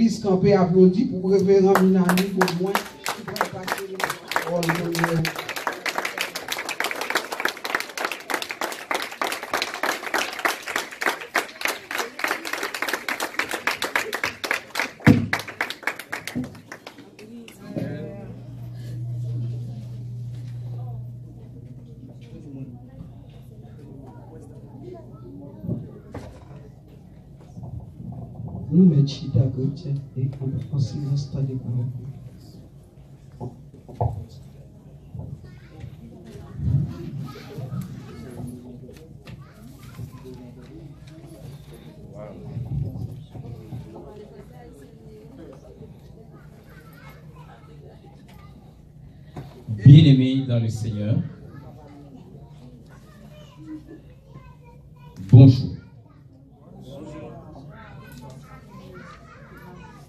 l'église campé applaudi pour le révérend Minani au moins qui va passer les paroles. Nous mettons à côté et en silence ta découverte. Bien-aimés dans le Seigneur, bonjour.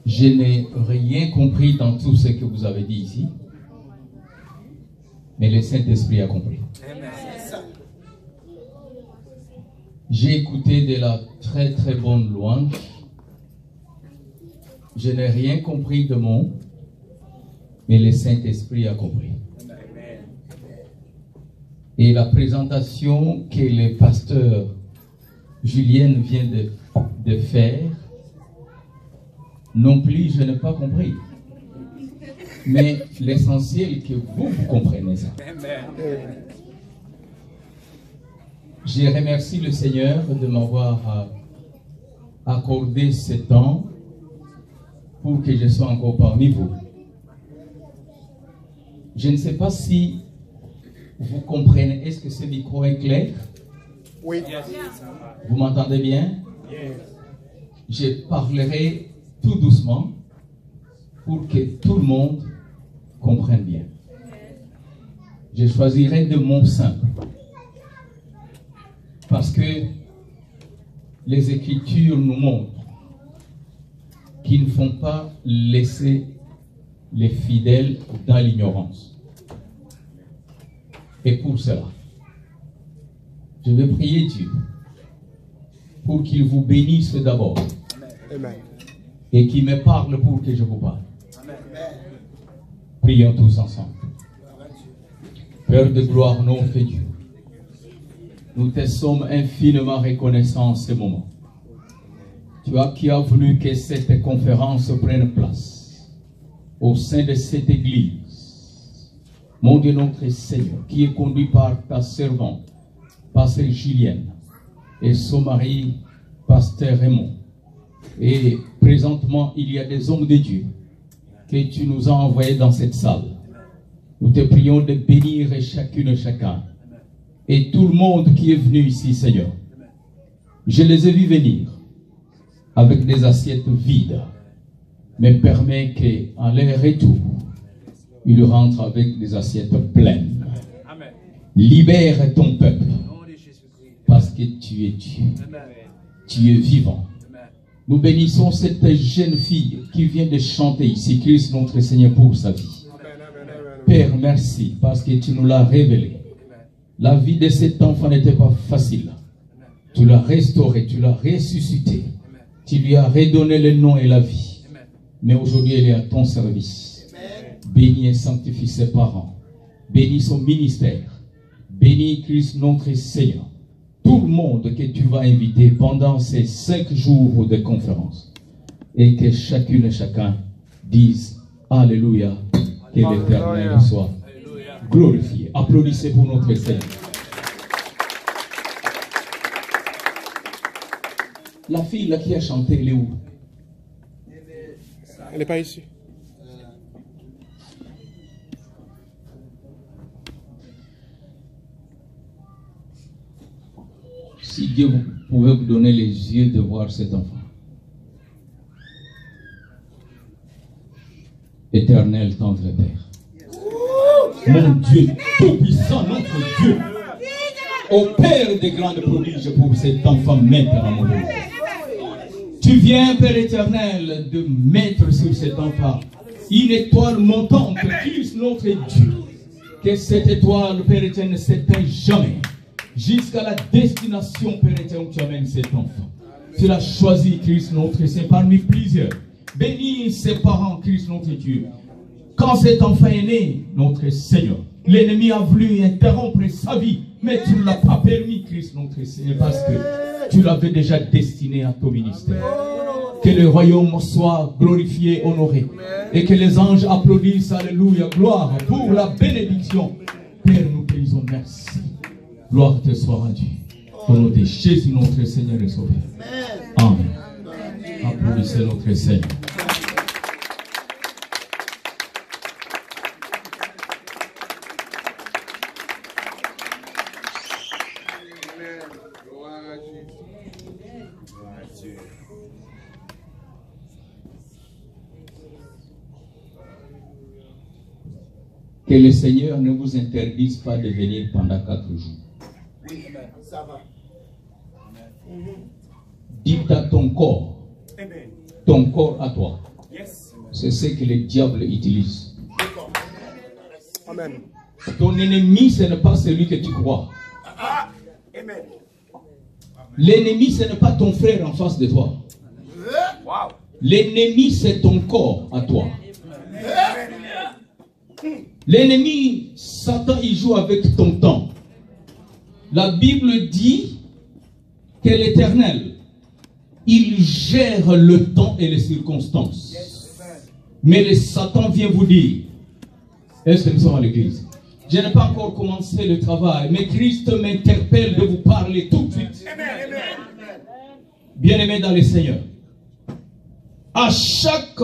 Je n'ai rien compris dans tout ce que vous avez dit ici, mais le Saint-Esprit a compris. J'ai écouté de la très très bonne louange. Je n'ai rien compris de mon, mais le Saint-Esprit a compris. Et la présentation que le pasteur Julien vient de faire, non plus, je n'ai pas compris. Mais l'essentiel que vous comprenez ça. Je remercie le Seigneur de m'avoir accordé ce temps pour que je sois encore parmi vous. Je ne sais pas si vous comprenez. Est-ce que ce micro est clair? Oui. Vous m'entendez bien? Je parlerai tout doucement pour que tout le monde comprenne bien. Je choisirai de mots simples parce que les Écritures nous montrent qu'il ne faut pas laisser les fidèles dans l'ignorance. Et pour cela, je vais prier Dieu pour qu'il vous bénisse d'abord. Amen. Et qui me parle pour que je vous parle. Prions tous ensemble. Père de gloire, notre Dieu, nous te sommes infiniment reconnaissants en ce moment. Qui as voulu que cette conférence prenne place au sein de cette église. Mon Dieu, notre Seigneur, qui est conduit par ta servante, Pasteur Julienne, et son mari, Pasteur Raymond. Et présentement, il y a des hommes de Dieu que tu nous as envoyés dans cette salle. Nous te prions de bénir chacune et chacun. Et tout le monde qui est venu ici, Seigneur. Je les ai vus venir avec des assiettes vides. Mais permets qu'en leur retour, ils rentrent avec des assiettes pleines. Libère ton peuple. Parce que tu es Dieu. Tu es vivant. Nous bénissons cette jeune fille qui vient de chanter ici, Christ notre Seigneur, pour sa vie. Père, merci parce que tu nous l'as révélé. La vie de cet enfant n'était pas facile. Tu l'as restauré, tu l'as ressuscité. Tu lui as redonné le nom et la vie. Mais aujourd'hui, elle est à ton service. Bénis et sanctifie ses parents. Bénis son ministère. Bénis Christ notre Seigneur. Tout le monde que tu vas inviter pendant ces 5 jours de conférence. Et que chacune et chacun dise Alléluia, que l'Éternel soit glorifié. Applaudissez pour notre Seigneur. La fille là qui a chanté, elle est où? Elle n'est pas ici. Si Dieu pouvait vous donner les yeux de voir cet enfant. Éternel, tendre Père. Mon Dieu tout-puissant, notre Dieu. Opère des grandes prodiges pour cet enfant maintenant, mon Dieu. Tu viens, Père éternel, de mettre sur cet enfant une étoile montante, Christ notre Dieu. Que cette étoile, Père éternel, ne s'éteint jamais. Jusqu'à la destination, Père éternel, où tu amènes cet enfant. Tu l'as choisi, Christ notre Seigneur, parmi plusieurs. Bénis ses parents, Christ notre Dieu. Quand cet enfant est né, notre Seigneur, l'ennemi a voulu interrompre sa vie, mais tu ne l'as pas permis, Christ notre Seigneur, parce que tu l'avais déjà destiné à ton ministère. Que le royaume soit glorifié, honoré, et que les anges applaudissent, alléluia, gloire pour la bénédiction. Père, nous te disons merci. Gloire te soit rendue. Au nom de Jésus, notre Seigneur et Sauveur. Amen. Applaudissez notre Seigneur. Que le Seigneur ne vous interdise pas de venir pendant 4 jours. Oui, ça va. Dites à ton corps à toi. C'est ce que le diable utilise. Amen. Ton ennemi, ce n'est pas celui que tu crois. L'ennemi, ce n'est pas ton frère en face de toi. L'ennemi, c'est ton corps à toi. L'ennemi, Satan, il joue avec ton temps. La Bible dit que l'Éternel, il gère le temps et les circonstances. Mais le Satan vient vous dire, est-ce que nous sommes à l'église? Je n'ai pas encore commencé le travail, mais Christ m'interpelle de vous parler tout de suite. Bien-aimés dans le Seigneur, à chaque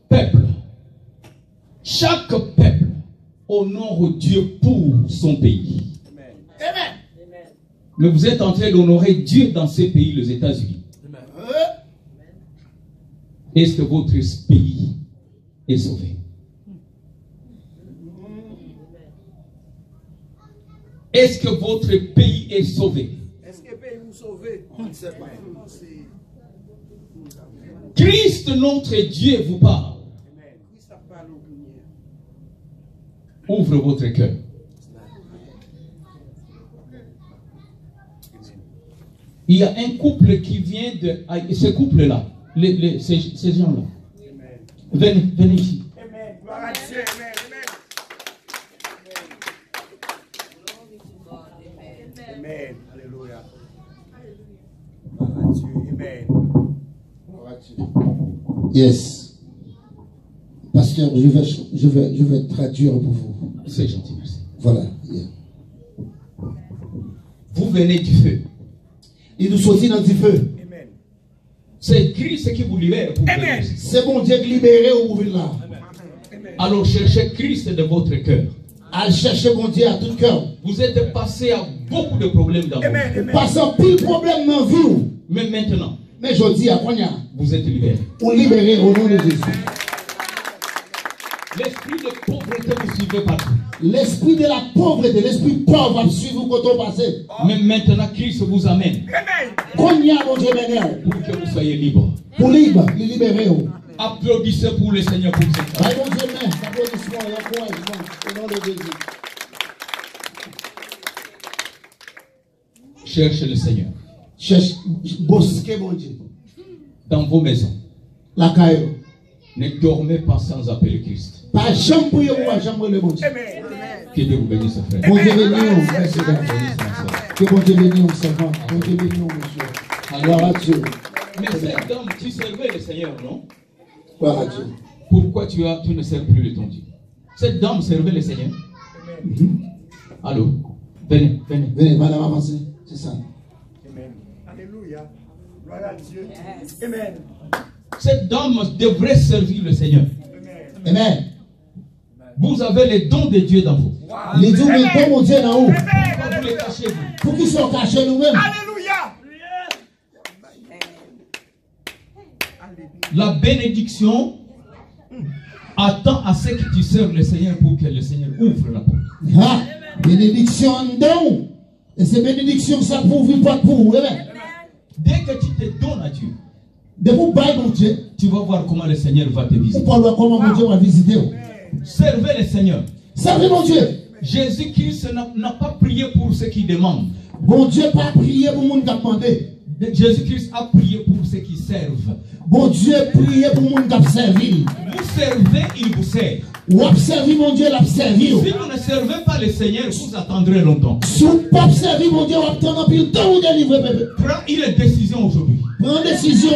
peuple honore Dieu pour son pays. Mais vous êtes en train d'honorer Dieu dans ces pays, les États-Unis. Est-ce que votre pays est sauvé? Est-ce que votre pays est sauvé? Est-ce que le pays est sauvé? On ne sait pas. Christ, notre Dieu, vous parle. Ouvre votre cœur. Il y a un couple qui vient de... Ce couple-là, ces gens-là. Venez ici. Amen. Gloire à Dieu. Amen. Alléluia. Gloire à Dieu. Amen. Gloire à Dieu. Yes. Pasteur, je vais traduire pour vous. C'est gentil, merci. Voilà. Yeah. Vous venez du feu. Il nous sortit dans du feu. Amen. C'est Christ qui vous libère. C'est bon Dieu qui libère ou vous là. Amen. Alors cherchez Christ de votre cœur. Allez chercher bon Dieu à tout cœur. Vous êtes passé à beaucoup de problèmes dans votre vie. Vous passez pile problème dans la vie. Mais maintenant, mais je dis à Konya, vous êtes libéré. On libéré au nom de Jésus. L'esprit de pauvreté vous suivez partout. L'esprit de la pauvreté, l'esprit pauvre va suivre quand on passe. Mais maintenant, Christ vous amène. Konya, mon Dieu, pour que vous soyez libre. Pour libre, les libérer. Applaudissez pour le Seigneur pour cette fois. Mon Dieu, applaudissements et encouragements au nom de Jésus. Cherchez le Seigneur. Cherche, bosquez mon Dieu. Dans vos maisons. La caille. Ne dormez pas sans appeler Christ. Pas jamais pour vous, jamais le bon Dieu. Que Dieu vous bénisse, frère. Bon Dieu béni, merci d'être. Que bon Dieu béni, mon servant. Bon Dieu béni, monsieur. Gloire à Dieu. Mais cet homme, tu servais le Seigneur, non? Gloire à Dieu. Pourquoi tu ne sers plus de ton Dieu? Cette dame servait le Seigneur. Allô? Venez. Venez, madame, avancez. C'est ça. Amen. Alléluia. Gloire à Dieu. Amen. Cette dame devrait servir le Seigneur. Amen. Vous avez les dons de Dieu dans vous. Les dons de mon Dieu dans vous. Pourquoi vous les cachez vous? Pour qu'ils soient cachés nous-mêmes. Alléluia. La bénédiction attend à ce que tu serves le Seigneur pour que le Seigneur ouvre la porte. Ah, bénédiction en don. Et ces bénédictions, ça prouve pas pour vous. Amen. Dès que tu te donnes à Dieu, de vous bailler mon Dieu, tu vas voir comment le Seigneur va te visiter. Vous voir comment mon Dieu va visiter. Servez le Seigneur. Servez mon Dieu. Jésus-Christ n'a pas prié pour ceux qui demandent. Bon Dieu pas prié pour le monde qui a demandé. Jésus-Christ a prié pour ceux qui servent. Bon Dieu prié pour moun qui servi. Vous servez, il vous sert. Ou observer mon Dieu l'a servi. Si vous ne servez pas le Seigneur, vous attendrez longtemps. Si vous pas observer mon Dieu, vous attendez plus de temps ou délivrer bébé. Prends une décision aujourd'hui. Prends décision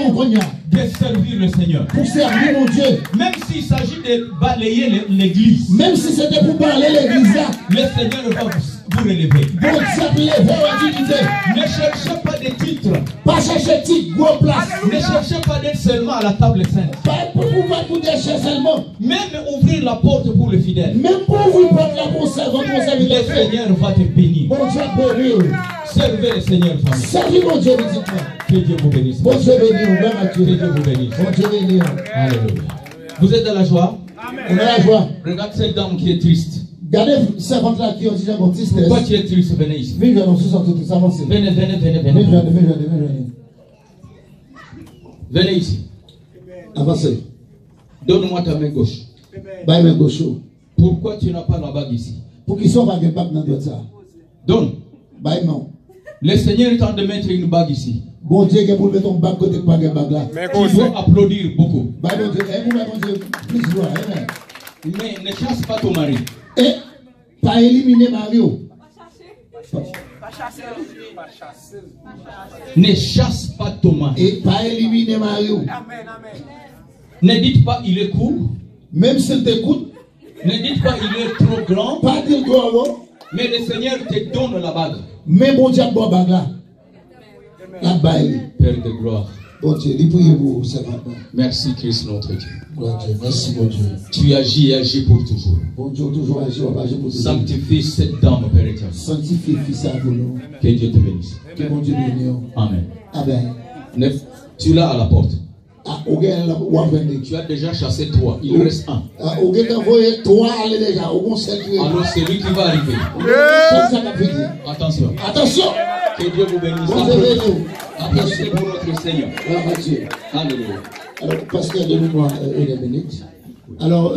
de servir le Seigneur. Pour servir mon Dieu. Même s'il s'agit de balayer l'église. Même si c'était pour balayer l'église là. Le Seigneur va vous relever. Bon Dieu ne cherchez pas de titres. Pas chercher titre, gros place. Ne cherchez pas d'être seulement à la table sainte. Pas pour chercher seulement. Même ouvrir la porte pour le fidèle. Même pour ouvrir la porte là pour servir le Seigneur va te bénir. Bon Dieu bénir. Servez le Seigneur, famille. Servez mon Dieu, dites-moi. Que Dieu vous bénisse. Bon Dieu bénir, que Dieu vous bénisse. Bon Dieu bénir. Alléluia. Vous êtes dans la joie? On a la joie. Regarde cette dame qui est triste. Regardez servante là qui ont dit mon tristesse. Pourquoi tu es triste? Venez ici. Venez, nous sommes tous avancés. Venez. Venez ici. Avancez. Donne-moi ta main gauche. Bah, main gauche. Pourquoi tu n'as pas la bague ici? Pour qu'ils soient pas de bague dans le ça. Donne. Bah, non. Le Seigneur est en train de mettre une bague ici. Bon Dieu, que vous mettez ton bague côté pas de bague là. Il faut applaudir beaucoup. Bah, bon Dieu, bon Dieu, plus gloire. Mais ne chasse pas ton mari. Et pas éliminer Mario. Ne chasse pas ton mari. Et pas éliminer Mario. Ne dites pas il est court. Même s'il t'écoute. Ne dites pas il est trop grand. Pas dire trop. Mais le Seigneur te donne la bague. Mais bon Dieu, bon bague là. La bague. Père de gloire. Bon Dieu, dis priez-vous, Seigneur. Merci Christ notre Dieu. Bon Dieu, merci mon Dieu. Tu agis et agis pour toujours. Bon Dieu, toujours agis pour toujours. Sanctifie cette dame, Père éternel. Sanctifie fils à vous. Que Dieu te bénisse. Que mon Dieu bénisse. Amen. Amen. Tu l'as à la porte. Ah, tu as déjà chassé 3. Il reste 1. Ah, envoyé 3 déjà. Alors c'est lui qui va arriver. Attention. Attention. Que Dieu vous bénisse. Applaudissez pour notre Seigneur. Alléluia. Alors, pasteur, donnez-moi une minute. Alors,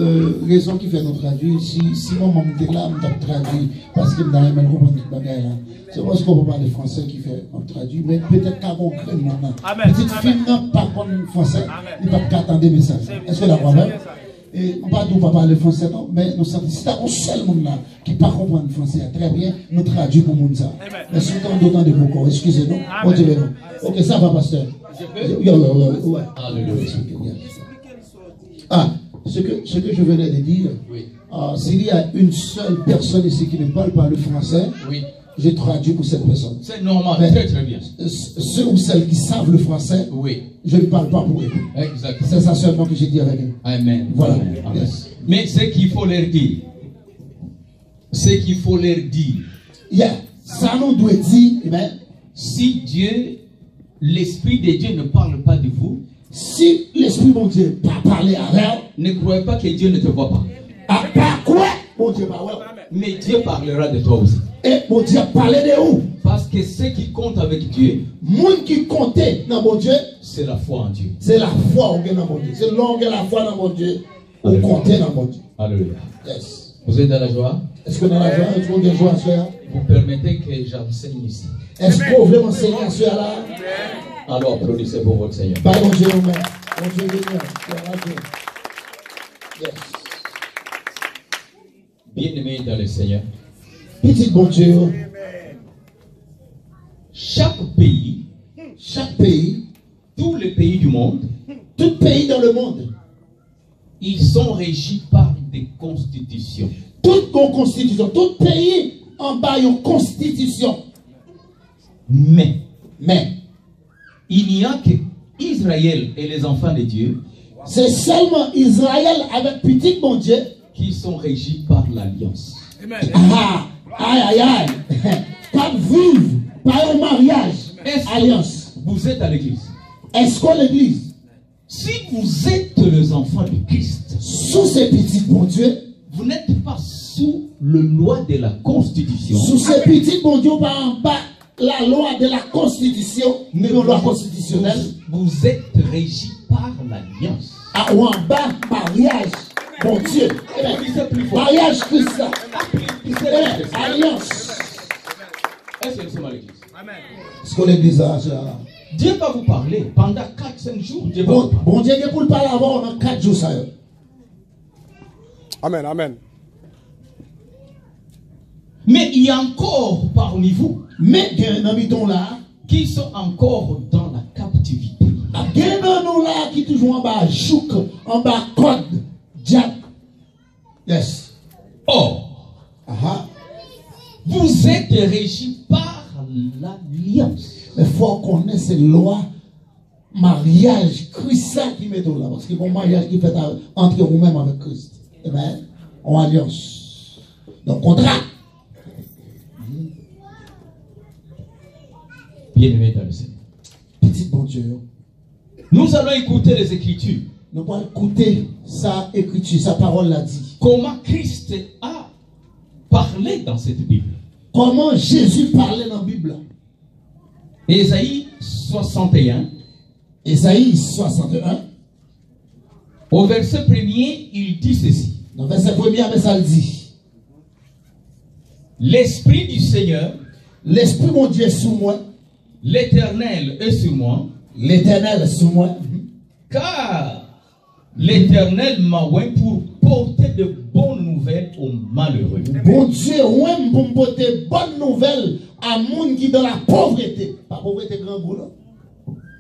raison qui fait nous traduire, si mon maman était là, je traduit parce que je n'ai pas compris ce bagage là. C'est moi ce qu'on peut parler français qui fait nous traduire, mais peut-être qu'à mon crâne, petite fille n'a pas compris français, il ne peut pas attendre des messages. Est-ce que d'accord même? Et on ne peut pas parler français, non, mais nous sommes si un seul monde là qui ne peut pas comprendre français, très bien, nous traduisons pour monde ça. Mais si on d'autant de beaucoup, excusez-nous, on dit non. Ok, ça va, pasteur. Ouais. Ah. Ce que je venais de dire, s'il y a une seule personne ici qui ne parle pas le français, je traduis pour cette personne. C'est normal, très très bien. Ceux ou celles qui savent le français, je ne parle pas pour eux. C'est ça seulement que j'ai dit avec eux. Amen. Voilà. Amen. Yes. Mais ce qu'il faut leur dire, ça nous doit dire, si Dieu, l'Esprit de Dieu ne parle pas de vous, si l'Esprit de Dieu n'a pas parlé avec, ne croyez pas que Dieu ne te voit pas. À part quoi, mon Dieu parle. Mais Dieu parlera de toi aussi. Et mon Dieu parler de où? Parce que ce qui compte avec Dieu, monde qui comptait dans mon Dieu, c'est la foi en Dieu. C'est la foi dans mon Dieu. C'est longue la foi dans mon Dieu. Ou compter dans mon Dieu. Alléluia. Yes. Vous êtes dans la joie? Est-ce que dans la joie, est-ce qu'on a joie à faire? Vous permettez que j'enseigne ici? Est-ce qu'on veut m'enseigner à faire là? Alors applaudissez pour votre Seigneur. Par mon Dieu, mon Dieu, yes. Bien-aimés dans le Seigneur. Petit bon Dieu. Chaque pays, tous les pays du monde, tout pays dans le monde, ils sont régis par des constitutions. Toute constitution, tout pays en bas une constitution. Mais, il n'y a que Israël et les enfants de Dieu. C'est seulement Israël avec petit bon Dieu qui sont régis par l'alliance. Aïe. Pas vivre, pas un mariage. Alliance. Vous êtes à l'église. Est-ce qu'on l'église? Si vous êtes les enfants de Christ, sous ces petits bon Dieu, vous n'êtes pas sous la loi de la constitution. Sous ces petits bon Dieu, pas en bas la loi de la constitution, mais la loi constitutionnelle. Vous êtes régis par l'alliance. Ou en bas, mariage. Bon Dieu. Mariage Christ. Alliance. Est-ce que nous sommes à l'église? Est-ce qu'on l'église là? Dieu va vous parler pendant 4-5 jours. Dieu va vous parler. Bon Dieu, pour le parler avant, dans 4 jours, ça y est. Amen, amen. Mais il y a encore parmi vous Mais il y a un habitant là qui sont encore dans la captivité. Il y a un homme là qui est toujours en bas, chouk, en bas, code, diable. Yes. Or, vous êtes régis par l'alliance. Mais il faut qu'on ait ces lois, mariage, Christ qui met là. Parce que bon mariage qui fait entre vous-même avec Christ. Amen. En alliance. Donc, contrat. Bien-aimé dans le Seigneur. Petit bon Dieu. Nous allons écouter les Écritures. Nous allons écouter sa écriture, sa parole l'a dit. Comment Christ a parlé dans cette Bible. Comment Jésus parlait dans la Bible. Ésaïe 61. Ésaïe 61. Au verset 1er, il dit ceci. Dans le verset 1er, ça le dit. L'Esprit du Seigneur, l'Esprit mon Dieu est sous moi. L'Éternel est sur moi. L'Éternel est sur moi. Car l'Éternel m'a oint pour porter de bonnes nouvelles aux malheureux. Bon Dieu, oint pour porter bonnes nouvelles à monde qui est dans la pauvreté. Pas pauvreté grand boulot.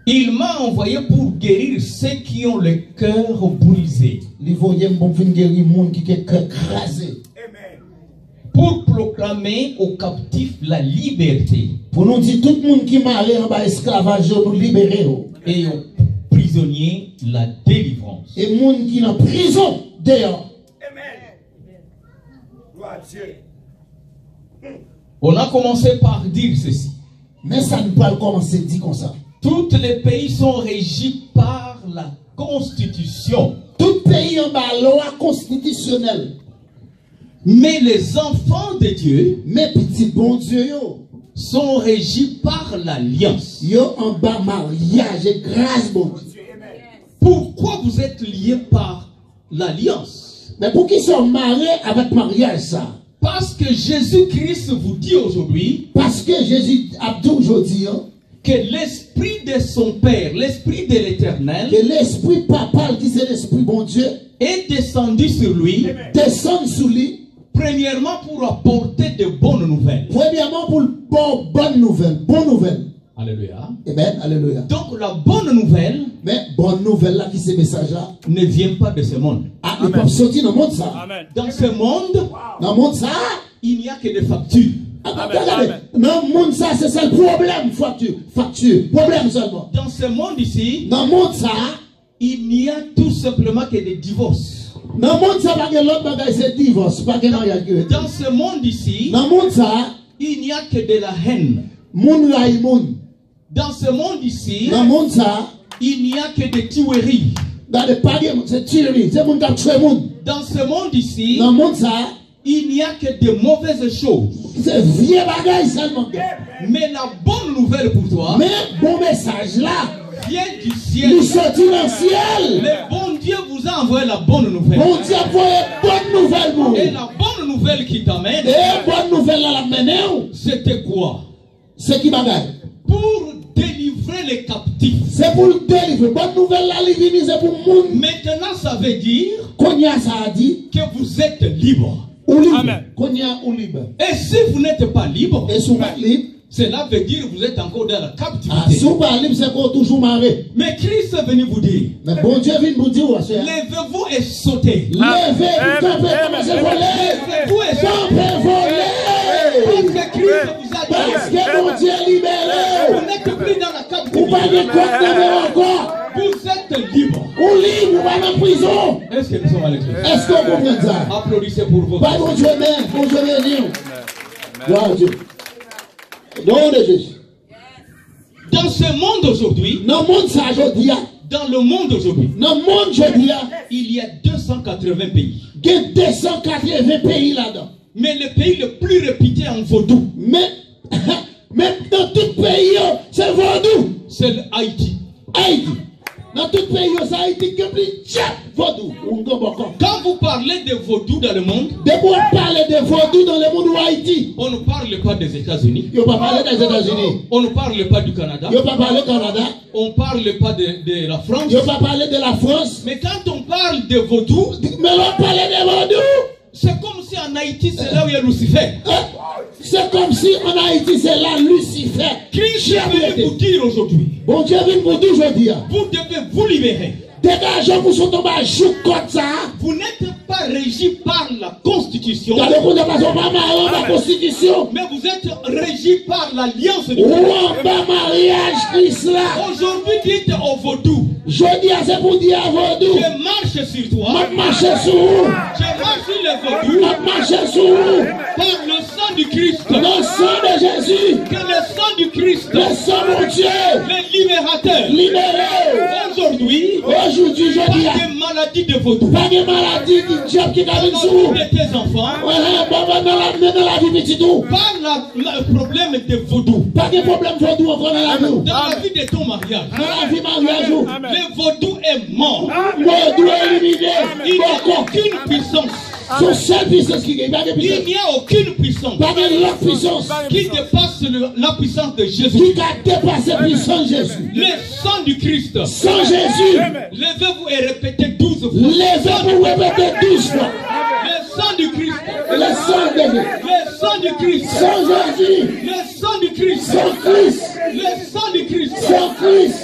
Il m'a envoyé pour guérir ceux qui ont le cœur brisé. Il voyait pour guérir monde qui est cœur crasé. Pour proclamer aux captifs la liberté. Pour nous dire tout le monde qui m'a allé en bas esclavage, nous libérer. Et aux prisonniers la délivrance. Et les gens qui sont en prison dehors. Amen. Gloire à Dieu. On a commencé par dire ceci. Mais ça ne peut pas commencer dit comme ça. Tous les pays sont régis par la Constitution. Tout pays en bas loi constitutionnelle. Mais les enfants de Dieu, mes petits bon Dieu, sont régis par l'alliance. Yo en bas mariage et grâce bon Dieu. Pourquoi vous êtes liés par l'alliance? Mais pour qui sont mariés avec mariage ça? Parce que Jésus-Christ vous dit aujourd'hui, parce que Jésus a dit aujourd'hui, que l'esprit de son Père, l'esprit de l'Éternel, que l'esprit papa qui c'est l'esprit bon Dieu, est descendu sur lui, descend sur lui. Premièrement pour apporter de bonnes nouvelles. Premièrement pour bonne nouvelle. Bonne nouvelle. Alléluia. Amen. Alléluia. Donc la bonne nouvelle, mais bonne nouvelle là qui c'est message là, ne vient pas de ce monde. Ah, il peut sortir dans le monde ça. Amen. Dans ce monde, dans le monde ça, il n'y a que des factures. Regardez, dans le monde ça, c'est ça le problème, facture, problème seulement. Dans ce monde ici, dans le monde ça, il n'y a tout simplement que des divorces. Dans le monde ça, pas que l'autre bagaille c'est divorce, pas que mariage. Dans ce monde ici, dans le monde ça, il n'y a que de la haine. Moun ray moun. Dans ce monde ici, dans le monde ça, il n'y a que des tueries. Dans le palier, c'est tuerie, c'est moun qui tue moun. Dans ce monde ici, dans le monde ça, il n'y a que de mauvaises choses. C'est vieux bagaille seulement. Mais la bonne nouvelle pour toi, mais bon message là, vient du ciel. Nous sortons dans le ciel. Le bon Dieu vous a envoyé la bonne nouvelle. Bon Dieu a envoyé bonne nouvelle pour vous. Et la bonne nouvelle qui t'amène, et bonne nouvelle là la c'était quoi? C'est qui bagaille? Pour délivrer les captifs. C'est pour le délivrer. Bonne nouvelle là, c'est pour le monde. Maintenant, ça veut dire Konya ça a dit que vous êtes libre. Ou libre. Amen. Konya ou libre. Et si vous n'êtes pas libre, et si vous êtes libre, cela veut dire que vous êtes encore dans la captivité. Ah, si vous n'êtes pas libre, c'est encore toujours marré. Mais Christ est venu vous dire. Mais bon Dieu vient vous dire, levez-vous et sautez. Levez-vous, campez, commencez à voler. Levez-vous et campez, voler. Parce que Christ vous a dit. Parce que mon Dieu est libéré. Vous n'êtes plus dans la captivité. Vous n'avez pas encore. Vous êtes libre. Ou libre, vous n'êtes pas en prison. Est-ce que nous sommes à l'église? Est-ce qu'on comprend ça? Applaudissez pour vos. Pas bon Dieu, mais bon Dieu, mais gloire à Dieu. Nom de Jésus. Dans ce monde aujourd'hui, dans le monde ça aujourd'hui, dans le monde aujourd'hui, dans le monde aujourd'hui, il y a 280 pays. Il y a 280 pays là-dedans. Mais le pays le plus réputé en vaudou, mais dans tout pays, c'est vaudou. c'est Haïti. Haïti. Dans tout pays, ça a été vaudou. Quand vous parlez de vaudou dans le monde, on parle de vaudou dans le monde de Haïti. On ne parle pas des États-Unis. On ne parle pas des États-Unis. On ne parle pas du Canada. On ne parle pas du Canada. On ne parle pas de la France. On ne parle pas de la France. Mais quand on parle de vaudou, mais on parle de vaudou. C'est comme si en Haïti, c'est là où il y a Lucifer. C'est comme si en Haïti, c'est là Lucifer. Christ est venu vous dire aujourd'hui. Bon Dieu vient vous dire aujourd'hui. Vous devez vous libérer. Dégagez vous sur tomber jour comme ça. Vous n'êtes pas régi par la Constitution. Dans le monde de la Constitution. Mais vous êtes régi par l'alliance de Dieu. Mariage Christ là. Aujourd'hui, dites au vaudou. Je dis à c'est pour dire à vaudou. Je marche sur toi. Je marche sur vous. Je marche sur le vaudou. Je marche sur vous. Par le sang du Christ. Le sang de Jésus. Que le sang du Christ. Le sang de Dieu. Le libérateur. Libéré. Aujourd'hui. Aujourd'hui, je dis. Pas de maladie de vaudou. Pas de maladie de diable qui t'amène sur vous. De tes enfants. Dans la vie petit tout. Pas le problème de vaudou. Pas de problème vaudou encore dans la vie. Dans la vie de ton mariage. Dans la vie mariage. Le vaudou est mort. Vaudou est éliminé. Il n'y a aucune puissance. Son seule puissance qui gagne. Il n'y a aucune puissance. Pas de la puissance. Qui dépasse la puissance de Jésus. Qui a dépassé la puissance de Jésus. Le sang du Christ. Sans Jésus. Levez-vous et répétez 12 fois. Levez-vous et répétez 12 fois. Le sang du Christ. Le sang de Jésus. Le sang du Christ. Sans Jésus. Le sang du Christ. Sans Christ. Le sang du Christ. Sans Christ.